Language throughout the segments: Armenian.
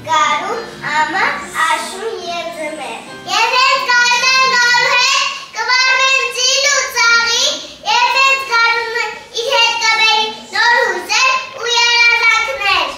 գարուն, ամը, աշուն և ձմեր։ Եվ ես գարուն են գարու հետ, կվարվեն ձիլ ու ծաղի, և ես գարուն իր հետ կբերի նոր հուզեր ու երազանքներ։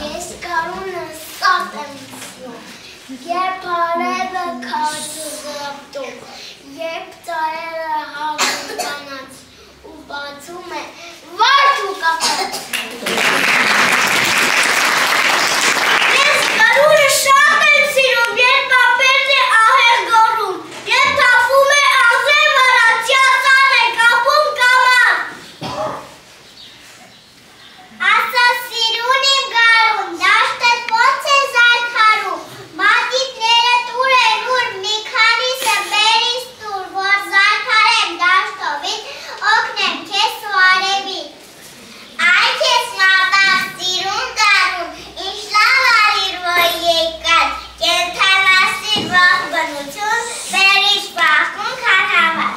Ես գարունը սատ եմ զում, երբ արևը քարծրապտում, երբ ծայրը հավում կանած ու բացում է վարդ ու կապած։ Ես գարունը շատ եմ սիրում, երբ ապերտ է ահեղ գոռում, երբ թափում է աղձեր վրա, չասան է կապում կամակ։ Ասա սիրուն իմ գարուն, դաշտդ ոնց է զարդարում, մատիտները տուր են ուր, մի քանիսը բերիս տուր, որ զարդարեմ դաշտովին, օգնեմ քեզ ու արևին։ Այ քեզ մատաղ սիրուն գարուն, ինչ լավ արիր որ եկար, կենդանասիր վաղ բնություն, բերիշ բախում քան հավատ։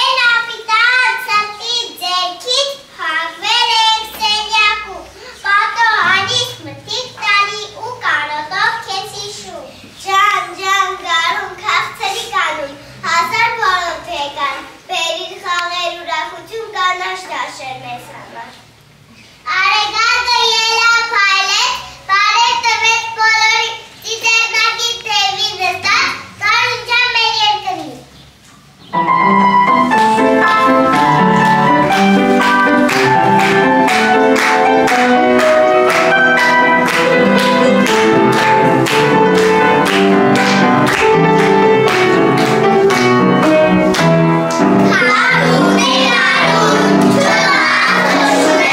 Էն ապիտան ծտի ձերքից հագվել ենք սենյակում, պատո անիք մտիկ տալի ու կարոտով քեզ հիշում։ Ջան, ջան, գարուն, քաղցրի կանուն, հազար բոլոտ եկան, բերիր խաղեր ուրախություն կանաչ դաշեր մեզ համար։ Արեգակը ելավ հայլեց, բարև տվեց բոլորի, ծիծեռնակի թևի նստած, գարուն ջան մեր երկրին։ Հարուն է հարուն, չվախ հոշում է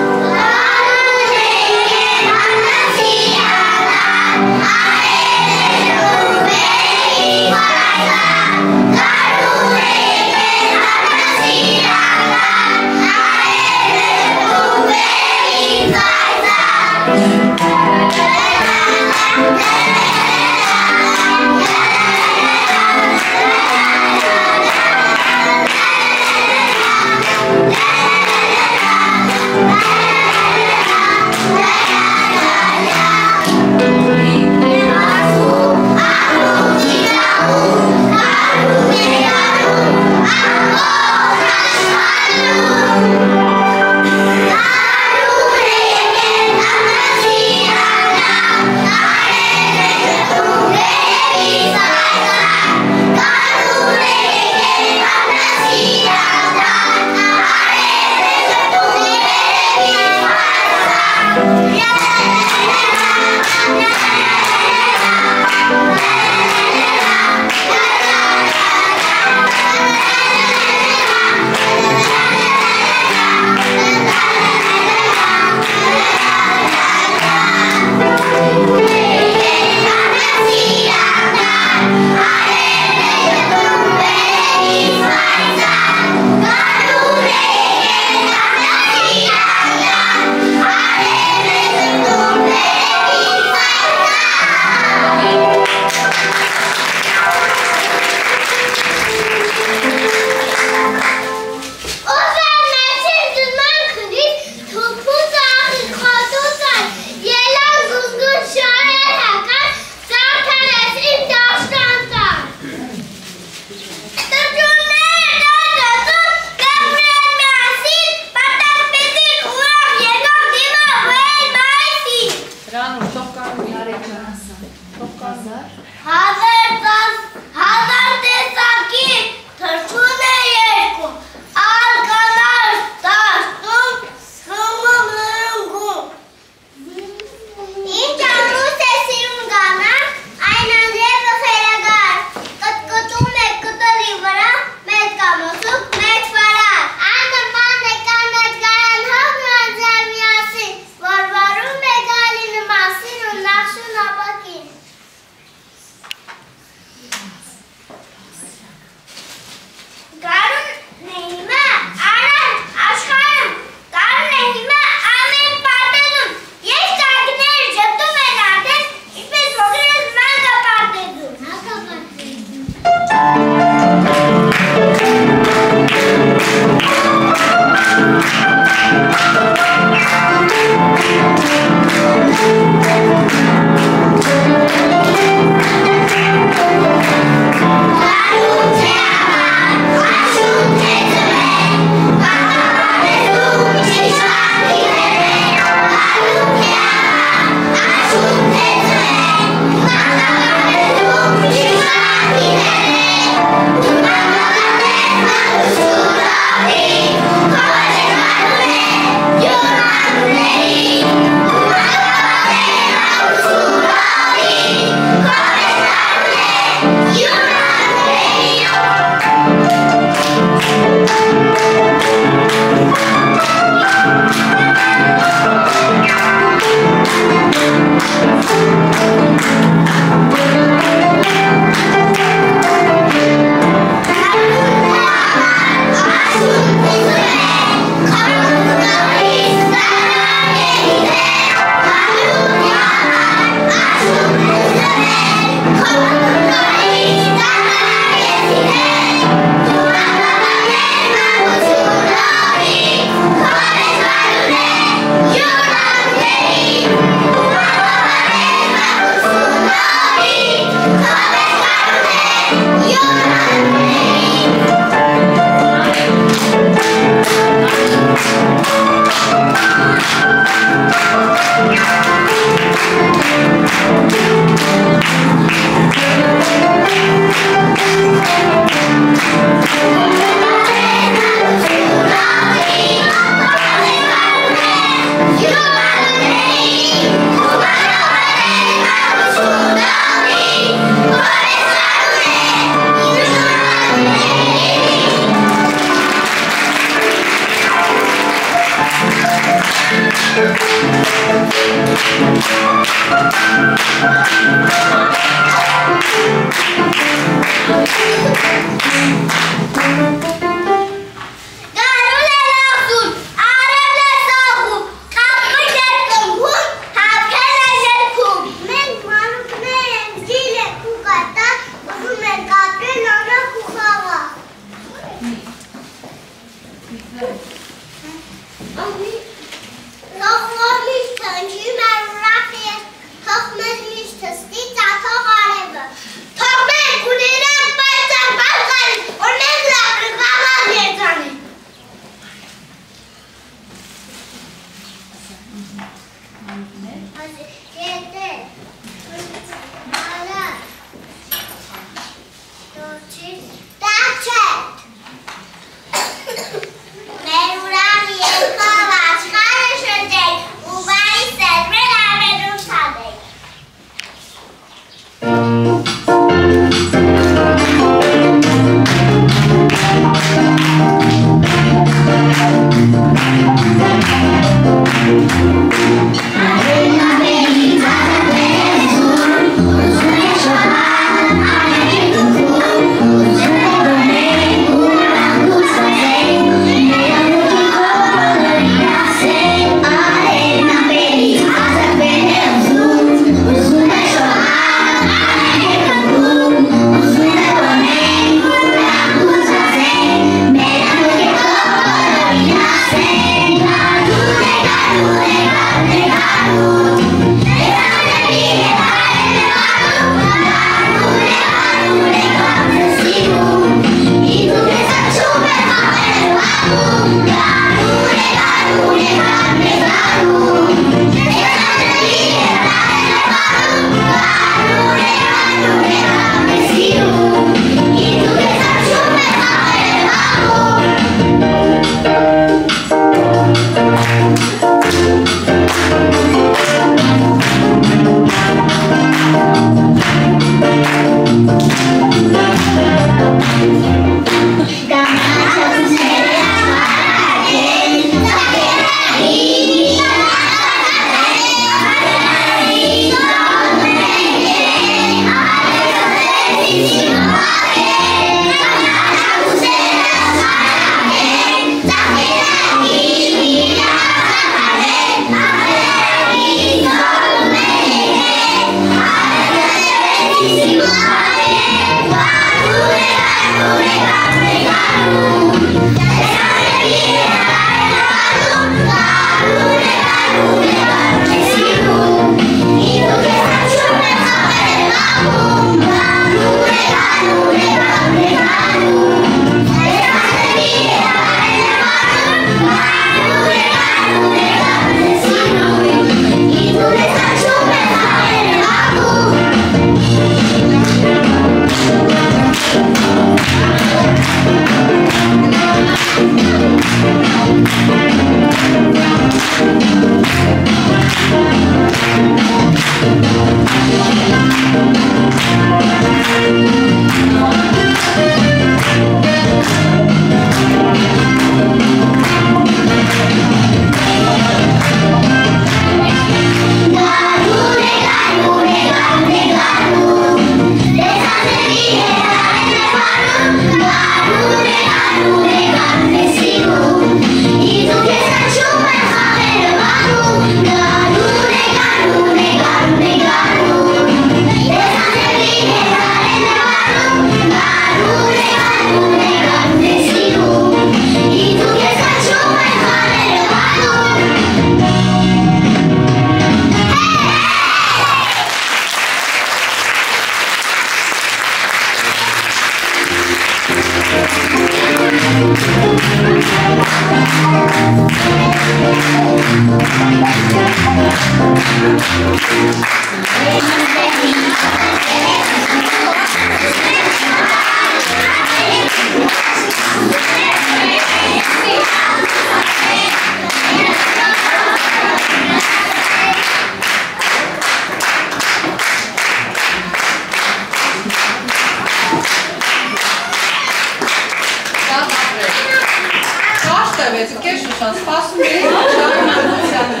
Գեղեցիկ է Շուշան, սպասում էի շարունակության է։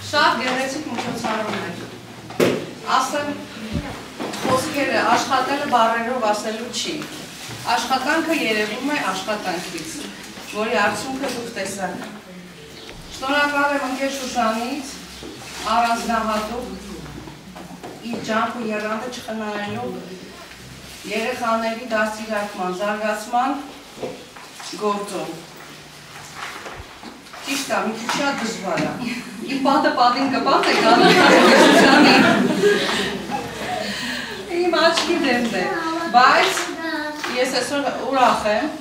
Շատ գեղեցիկ միջոցառումներ։ Ասեմ, խոսքերը, աշխատելը բառերով ասելու չի։ Աշխատանքը երևում է աշխատանքից, որի արդյունքը դուք տեսաք։ Շնորհակալ եմ ընկեր Շուշանից, առանձնահատուկ իր ջանք ու եռանդը չխնայելու երեխաների դաստիարակման, զարգացման գործում։ Ճիշտ է, մի քիչ շատ դժվար է։ Իմ պատը պատին կպատ է գալի իմ աչքի դեմն է, բայց ես այսօր ուրախ եմ,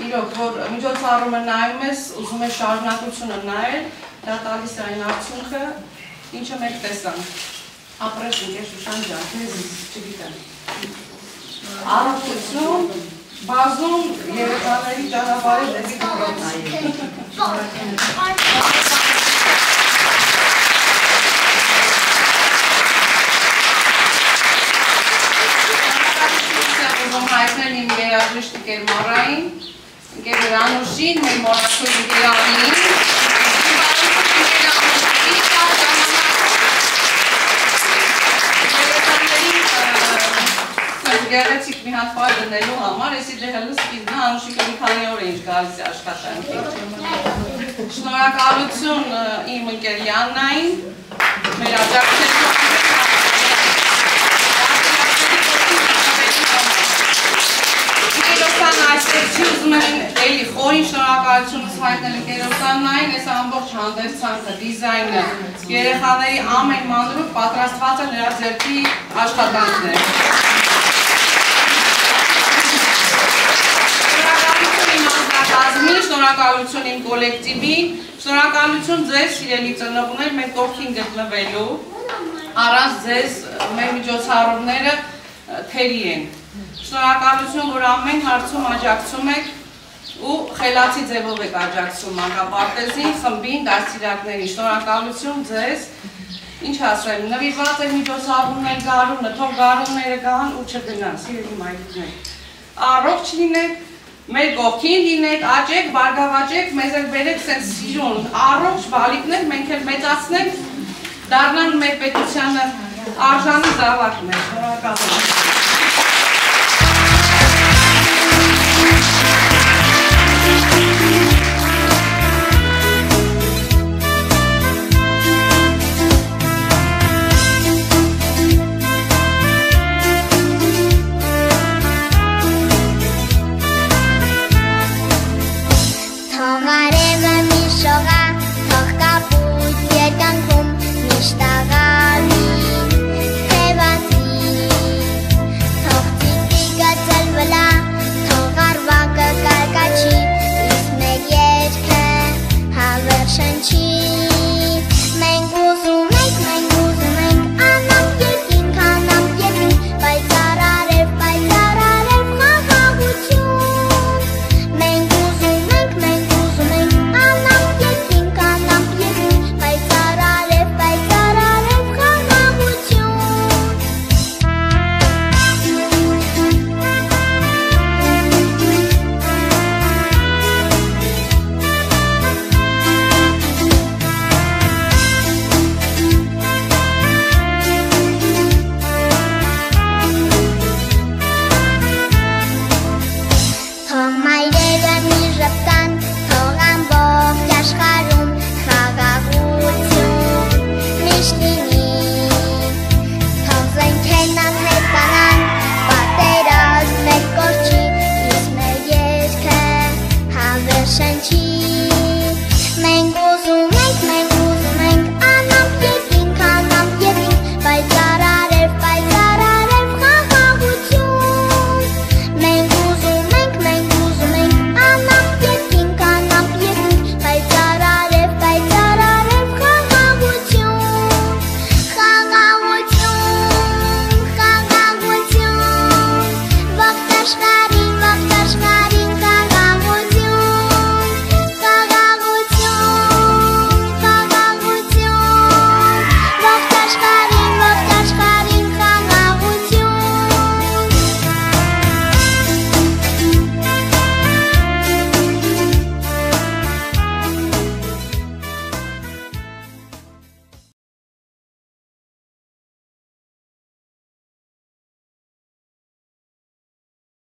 իրոք, որ միջոցառումը նայում ես, ուզում ես շարունակությունը նայել, դա տալիս է այն արդյունքը, ինչը մենք տեսանք։ Ապրես ընկեր Շուշան ջան, քեզ չգիտեմ։ Առողջություն, բազում երեխաների ճանապարհի դեպի ուզում հայտնել իմ երաժիշտ ընկեր Մարային, ընկեր Վրանուշին, մեր մորացող ընկեր Անին, գեղեցիկ մի հատ պայ դնելու համար, եսի դե հլը սկիզբն Անուշիկը մի քանի օր է ինչ գալիս է աշխատանքի։ Շնորհակալություն իմ ընկեր Յաննային, մեր աջակցելու Գերոսան այսպես չի ուզում են էլի խորին շնորհակալությունս հայտնել Գերոսաննային, այս ամբողջ հանդերձանքը, դիզայնը, երեխաների ամեն մանրուք պատրաստված է նրա ձեռքի աշխատանքներ։ Շնորհակալություն իմ կոլեկտիվին, շնորհակալություն ձեզ սիրելի ծնողներ մեր կողքին գտնվելու, առանց ձեզ մեր միջոցառումները թերի են։ Շնորհակալություն, որ ամեն հարցում աջակցում եք ու խելացի ձևով եք աջակցում մանկապարտեզին, խմբին, դաստիարակներին։ Շնորհակալություն ձեզ, ինչ ասեմ, նվիրված է միջոցառումներ գարունը, թող գարունները գան ու չգնան, սիրելի մայրիկներ։ Առողջ լինեք, մեր կողքին լինեք, աճեք, բարգավաճեք, մեզ էլ բերեք սենց սիրուն, առողջ բալիկներ, մենք էլ մեծացնենք, դառնան մեր պետությանը արժանի զավակներ։